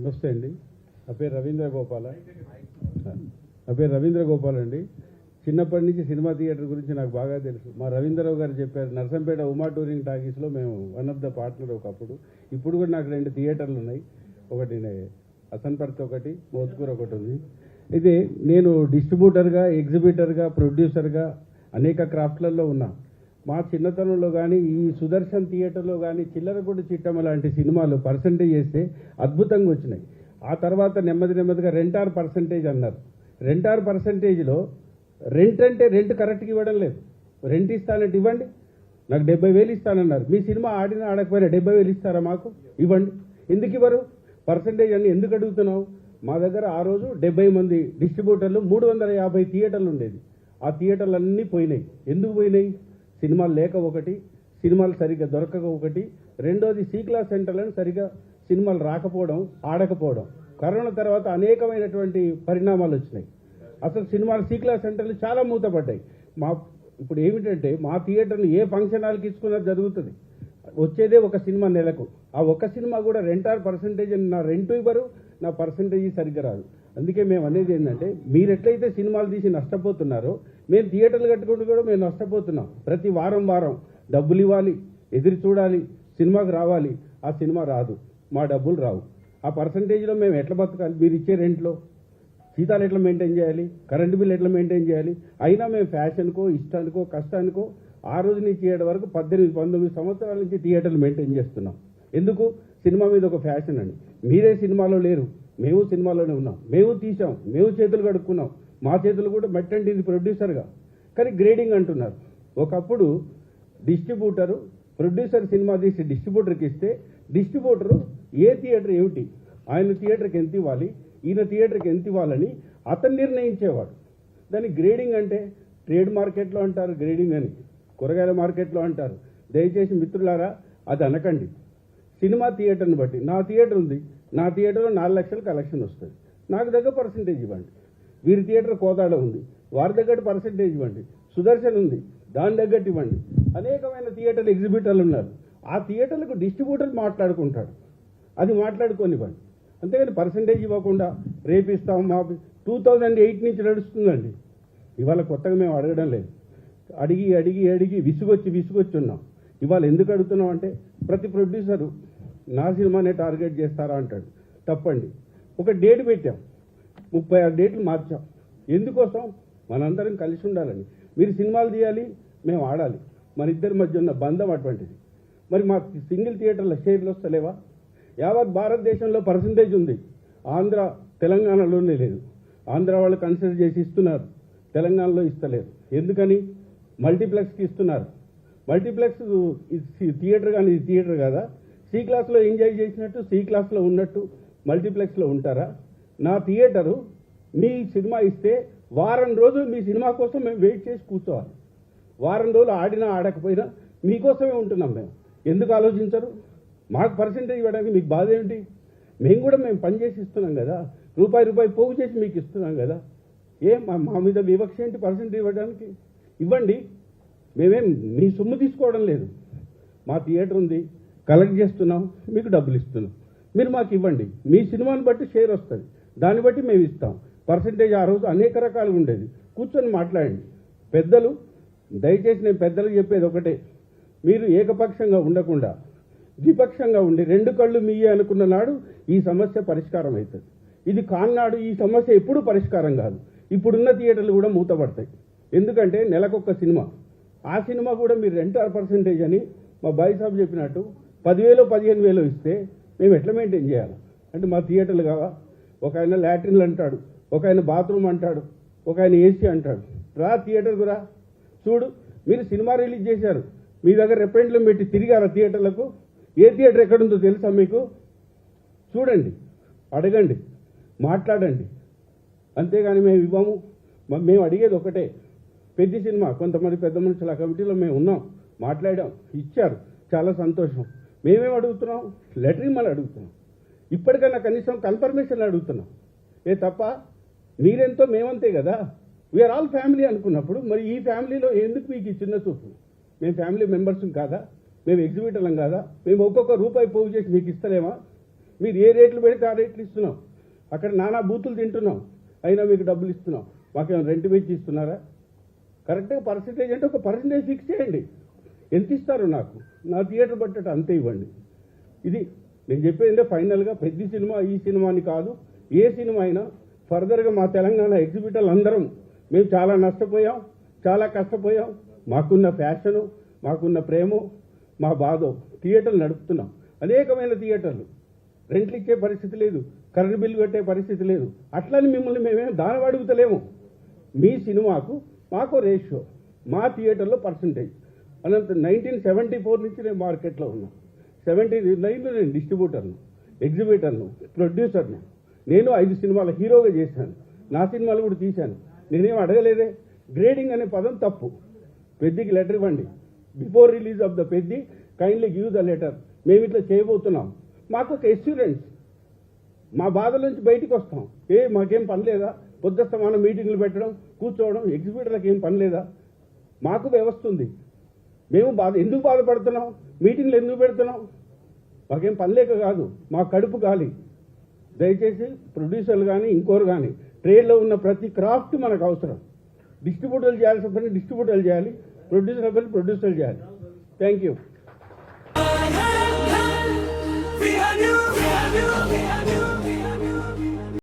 నమస్తే అండి. నా పేరు రవీంద్ర గోపాల్ అండి. చిన్నప్పటి నుంచి సినిమా థియేటర్ గురించి నాకు బాగా తెలుసు. మా రవీంద్రరావు గారు చెప్పారు, నర్సంపేట ఉమా టూరింగ్ టాకీస్లో మేము వన్ ఆఫ్ ద పార్ట్నర్ ఒకప్పుడు. ఇప్పుడు కూడా నాకు 2 థియేటర్లు ఉన్నాయి. ఒకటి హసన్పర్తి, ఒకటి మోత్కూర్ ఒకటి ఉంది. అయితే నేను డిస్ట్రిబ్యూటర్గా, ఎగ్జిబిటర్గా, ప్రొడ్యూసర్గా అనేక క్రాఫ్ట్లలో ఉన్నా. మా చిన్నతనంలో కానీ ఈ సుదర్శన్ థియేటర్లో కానీ చిల్లరగుడి చిట్టమ్మ లాంటి సినిమాలు పర్సంటేజ్ చేస్తే అద్భుతంగా వచ్చినాయి. ఆ తర్వాత నెమ్మదిగా రెంటార్ పర్సంటేజ్ అన్నారు. రెంటార్ పర్సంటేజ్లో రెంట్ అంటే రెంట్ కరెక్ట్గా ఇవ్వడం లేదు. రెంట్ ఇస్తానంటే ఇవ్వండి, నాకు 70,000 ఇస్తానన్నారు. మీ సినిమా ఆడినా ఆడకపోయినా 70,000 ఇస్తారా? మాకు ఇవ్వండి. ఎందుకు ఇవ్వరు? పర్సంటేజ్ అని ఎందుకు అడుగుతున్నావు? మా దగ్గర ఆ రోజు 70 మంది డిస్ట్రిబ్యూటర్లు, 350 థియేటర్లు ఉండేది. ఆ థియేటర్లు అన్నీ పోయినాయి. ఎందుకు పోయినాయి? సినిమాలు లేక ఒకటి, సినిమాలు సరిగ్గా దొరకక ఒకటి, రెండోది సి క్లాస్ సెంటర్లను సరిగ్గా సినిమాలు రాకపోవడం, ఆడకపోవడం. కరోనా తర్వాత అనేకమైనటువంటి పరిణామాలు వచ్చినాయి. అసలు సినిమాలు సి క్లాస్ సెంటర్లు చాలా మూతపడ్డాయి. ఇప్పుడు ఏమిటంటే మా థియేటర్లు ఏ ఫంక్షన్ హాల్కి ఇచ్చుకున్నా జరుగుతుంది. వచ్చేదే ఒక సినిమా నెలకు. ఆ ఒక్క సినిమా కూడా రెంటార్ పర్సంటేజ్ అని నా రెంట్ ఇవ్వరు, నా పర్సంటేజ్ సరిగ్గా రాదు. అందుకే మేము అనేది ఏంటంటే, మీరు ఎట్లయితే సినిమాలు తీసి నష్టపోతున్నారో మేము థియేటర్లు కట్టుకుంటూ కూడా మేము నష్టపోతున్నాం. ప్రతి వారం డబ్బులు ఇవ్వాలి, ఎదురు చూడాలి, సినిమాకి రావాలి. ఆ సినిమా రాదు, మా డబ్బులు రావు. ఆ పర్సంటేజ్లో మేము ఎట్లా బతకాలి? మీరు ఇచ్చే రెంట్లో జీతాలు ఎట్లా మెయింటైన్ చేయాలి? కరెంటు బిల్ ఎట్లా మెయింటైన్ చేయాలి? అయినా మేము ఫ్యాషన్కో, ఇష్టానికో, కష్టానికో ఆ రోజు నుంచి 7 వరకు 18-19 సంవత్సరాల నుంచి థియేటర్లు మెయింటైన్ చేస్తున్నాం. ఎందుకు? సినిమా మీద ఒక ఫ్యాషన్ అని. మీరే సినిమాలో లేరు, మేము సినిమాలోనే ఉన్నాం. మేము తీసాం, మేము చేతులు కడుక్కున్నాం. మా చేతులు కూడా మెట్టండి ఇది ప్రొడ్యూసర్గా. కానీ గ్రేడింగ్ అంటున్నారు. ఒకప్పుడు ప్రొడ్యూసర్ సినిమా తీసి డిస్ట్రిబ్యూటర్కి ఇస్తే డిస్ట్రిబ్యూటరు ఏ థియేటర్ ఏమిటి, ఆయన థియేటర్కి ఎంత ఇవ్వాలి, ఈయన థియేటర్కి ఎంత ఇవ్వాలని అతను నిర్ణయించేవాడు. దాన్ని గ్రేడింగ్ అంటే ట్రేడ్ మార్కెట్లో అంటారు గ్రేడింగ్ అని, కూరగాయల మార్కెట్లో అంటారు. దయచేసి మిత్రులారా అది అనకండి. సినిమా థియేటర్ని బట్టి నా థియేటర్ ఉంది, నా థియేటర్లో 4 లక్షలు కలెక్షన్ వస్తుంది, నాకు దగ్గర పర్సంటేజ్ ఇవ్వండి. వీరి థియేటర్ కోదాడ ఉంది, వారి దగ్గర పర్సంటేజ్ ఇవ్వండి. సుదర్శన్ ఉంది, దాని తగ్గట్టు ఇవ్వండి. అనేకమైన థియేటర్ ఎగ్జిబిటర్లు ఉన్నారు. ఆ థియేటర్లకు డిస్ట్రిబ్యూటర్ మాట్లాడుకుంటాడు, అది మాట్లాడుకోనివ్వండి. అంతేగాని పర్సంటేజ్ ఇవ్వకుండా రేపిస్తాం. మా 2008 నుంచి నడుస్తుందండి. ఇవాళ కొత్తగా మేము అడగడం లేదు. అడిగి విసుగొచ్చి ఉన్నాం. ఇవాళ ఎందుకు అడుగుతున్నాం అంటే, ప్రతి ప్రొడ్యూసరు నా సినిమానే టార్గెట్ చేస్తారా అంటాడు. తప్పండి. ఒక డేట్ పెట్టాం, 36 డేట్లు మార్చాం. ఎందుకోసం? మనందరం కలిసి ఉండాలని. మీరు సినిమాలు తీయాలి, మేము ఆడాలి. మన ఇద్దరి మధ్య ఉన్న బంధం అటువంటిది. మరి మా సింగిల్ థియేటర్ల షేర్లు వస్తలేవా? యావత్ భారతదేశంలో పర్సంటేజ్ ఉంది, ఆంధ్ర తెలంగాణలోనే లేదు. ఆంధ్ర వాళ్ళు కన్సిడర్ చేసి ఇస్తున్నారు, తెలంగాణలో ఇస్తలేరు. ఎందుకని? మల్టీప్లెక్స్కి ఇస్తున్నారు. మల్టీప్లెక్స్ థియేటర్ కానీ ఇది థియేటర్ కదా. సి క్లాస్లో ఎంజాయ్ చేసినట్టు సి క్లాస్లో ఉన్నట్టు మల్టీప్లెక్స్లో ఉంటారా? నా థియేటరు మీ సినిమా ఇస్తే వారం రోజులు మీ సినిమా కోసం మేము వెయిట్ చేసి కూర్చోవాలి. వారం రోజులు ఆడినా ఆడకపోయినా మీకోసమే ఉంటున్నాం మేము. ఎందుకు ఆలోచించరు? మాకు పర్సంటేజ్ ఇవ్వడానికి మీకు బాధ ఏమిటి? మేము పనిచేసి ఇస్తున్నాం కదా, రూపాయి పోగు చేసి మీకు ఇస్తున్నాం కదా. మా మీద వివక్ష ఏంటి? పర్సంటేజ్ ఇవ్వడానికి ఇవ్వండి. మేమేం మీ సొమ్ము తీసుకోవడం లేదు. మా థియేటర్ ఉంది, కలెక్ట్ చేస్తున్నాం, మీకు డబ్బులు ఇస్తున్నాం. మీరు మాకు ఇవ్వండి. మీ సినిమాని బట్టి షేర్ వస్తుంది, దాన్ని బట్టి మేము ఇస్తాం. పర్సంటేజ్ ఆ రోజు అనేక రకాలుగా ఉండేది. కూర్చొని మాట్లాడండి. పెద్దలు, దయచేసి నేను పెద్దలకు చెప్పేది ఒకటే, మీరు ఏకపక్షంగా ఉండకుండా ద్విపక్షంగా ఉండి 2 కళ్ళు మీయే అనుకున్న నాడు ఈ సమస్య పరిష్కారం అవుతుంది. ఇది కాన్నాడు ఈ సమస్య ఎప్పుడూ పరిష్కారం కాదు. ఇప్పుడున్న థియేటర్లు కూడా మూతపడతాయి. ఎందుకంటే నెలకొక సినిమా, ఆ సినిమా కూడా మీరు రెంటార్ పర్సంటేజ్ అని మా బాయ్ సాబ్ చెప్పినట్టు 10,000 15,000 ఇస్తే మేము ఎట్లా మెయింటైన్ చేయాలి? అంటే మా థియేటర్లు కావా? ఒక ఆయన లాట్రిన్లు అంటాడు, ఒక ఆయన బాత్రూమ్ అంటాడు, ఒక ఆయన ఏసీ అంటాడు. రా థియేటర్ కూడా చూడు. మీరు సినిమా రిలీజ్ చేశారు, మీ దగ్గర రిప్రజెంటేటివ్ పెట్టి తిరిగారా థియేటర్లకు? ఏ థియేటర్ ఎక్కడుందో తెలుసా మీకు? చూడండి, అడగండి, మాట్లాడండి. అంతేగాని మేము ఇవ్వము. మేము అడిగేది ఒకటే, పెద్ద సినిమా కొంతమంది పెద్ద మనుషుల కమిటీలో మేము ఉన్నాం, మాట్లాడాం, ఇచ్చారు, చాలా సంతోషం. మేమేం అడుగుతున్నాం? లెటరింగ్ మళ్ళీ అడుగుతున్నాం. ఇప్పటికైనా కనీసం కన్ఫర్మేషన్ అడుగుతున్నాం. తప్ప మీరెంతో మేమంతే కదా. వీఆర్ ఆల్ ఫ్యామిలీ అనుకున్నప్పుడు మరి ఈ ఫ్యామిలీలో ఎందుకు మీకు ఈ చిన్న చూపు? మేము ఫ్యామిలీ మెంబర్స్ కాదా? మేము ఎగ్జిబిటర్లం కాదా? మేము ఒక్కొక్క రూపాయి పోగు చేసి మీకు ఇస్తలేమా? మీరు ఏ రేట్లు పెడితే ఆ రేట్లు ఇస్తున్నాం, అక్కడ నానా బూతులు తింటున్నాం, అయినా మీకు డబ్బులు ఇస్తున్నాం. మాకేమైనా రెంట్ పెంచి ఇస్తున్నారా? కరెక్ట్గా పర్సంటేజ్ అంటే ఒక పర్సంటేజ్ ఫిక్స్ చేయండి. ఎంత ఇస్తారు నాకు, నా థియేటర్ బడ్జెట్ అంతే ఇవ్వండి. ఇది నేను చెప్పేది. ఫైనల్గా పెద్ద సినిమా ఈ సినిమా అని కాదు, ఏ సినిమా అయినా ఫర్దర్గా మా తెలంగాణ ఎగ్జిబిటర్లు అందరం మేము చాలా నష్టపోయాం, చాలా కష్టపోయాం. మాకున్న ఫ్యాషను, మాకున్న ప్రేమ, మా బాధ థియేటర్లు నడుపుతున్నాం. అనేకమైన థియేటర్లు రెంట్లు ఇచ్చే పరిస్థితి లేదు, కరెంట్ బిల్లు కట్టే పరిస్థితి లేదు. అట్లని మిమ్మల్ని మేమేం దానం అడుగుతలేము. మీ సినిమాకు మాకు రేషియో, మా థియేటర్లో పర్సంటేజ్ అనంత 1974 నుంచి నేను మార్కెట్లో ఉన్నా. 79లో నేను డిస్ట్రిబ్యూటర్ను, ఎగ్జిబిటర్ను, ప్రొడ్యూసర్ను. నేను 5 సినిమాల హీరోగా చేశాను, నా సినిమాలు కూడా తీశాను. నేనేం అడగలేదే. గ్రేడింగ్ అనే పదం తప్పు. పెద్దికి లెటర్ ఇవ్వండి, before release of the Peddi kindly give the letter. మేము ఇట్లా చేయబోతున్నాం. మాకు ఒక ఎస్యూరెన్స్, మా బాధల నుంచి బయటికి వస్తాం. మాకేం పని లేదా? పొద్దుస్తమానం మీటింగ్లు పెట్టడం, కూర్చోవడం, ఎగ్జిబిటర్లకు ఏం పని లేదా? మాకు వ్యవస్థ ఉంది. మేము ఎందుకు బాధపడుతున్నాం? మీటింగ్లు ఎందుకు పెడుతున్నాం? మాకేం పని లేక కాదు, మా కడుపు గాలి. దయచేసి ప్రొడ్యూసర్లు కానీ ఇంకోరు కానీ ట్రేడ్లో ఉన్న ప్రతి క్రాఫ్ట్ మనకు అవసరం. డిస్ట్రిబ్యూటర్లు చేయాల్సిన పని డిస్ట్రిబ్యూటర్లు చేయాలి, ప్రొడ్యూసర్ పని ప్రొడ్యూసర్లు చేయాలి. Thank you. We are you.